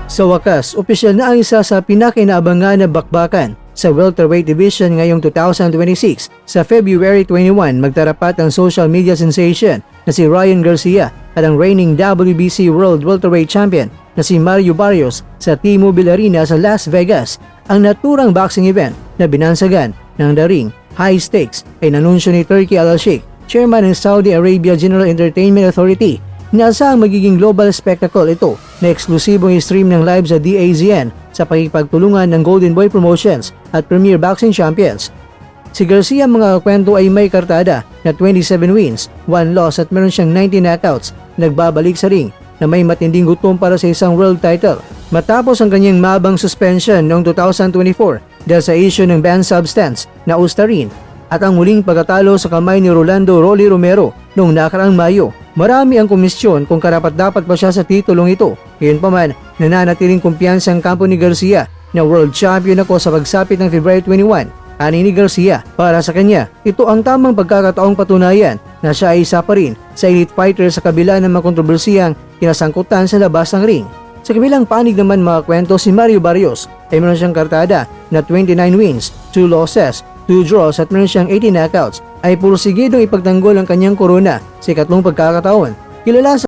Sa wakas, opisyal na ang isa sa pinakainaabangan na bakbakan sa welterweight division ngayong 2026. Sa February 21, magtarapat ang social media sensation na si Ryan Garcia at ang reigning WBC World Welterweight Champion na si Mario Barrios sa T-Mobile Arena sa Las Vegas. Ang naturang boxing event na binansagan ng The Ring High Stakes ay nanunsyo ni Turki Al-Sheikh, chairman ng Saudi Arabia General Entertainment Authority. Inaasahang magiging global spectacle ito na eksklusibong stream ng live sa DAZN sa pakikipagtulungan ng Golden Boy Promotions at Premier Boxing Champions. Si Garcia mga kwento ay may kartada na 27 wins, 1 loss at meron siyang 19 knockouts. Nagbabalik sa ring na may matinding gutom para sa isang world title matapos ang kanyang mabang suspension noong 2024 dahil sa issue ng banned substance na Ustarine at ang muling pagkatalo sa kamay ni Rolando Rolly Romero noong nakaraang Mayo. Marami ang komisyon kung karapat-dapat pa siya sa titulong ito. Gayunpaman, nananatiling kumpiyansa ang kampo ni Garcia na world champion ako sa pagsapit ng February 21. Ani ni Garcia, para sa kanya, ito ang tamang pagkakataong patunayan na siya ay isa pa rin sa elite fighter sa kabila ng mga kontrobersiyang kinasangkutan sa labas ng ring. Sa kabilang panig naman mga kwento, si Mario Barrios ay meron siyang kartada na 29 wins, 2 losses, 2 draws at meron siyang 18 knockouts ay pursigidong ipagtanggol ang kanyang korona sa ikatlong pagkakataon. Kilala sa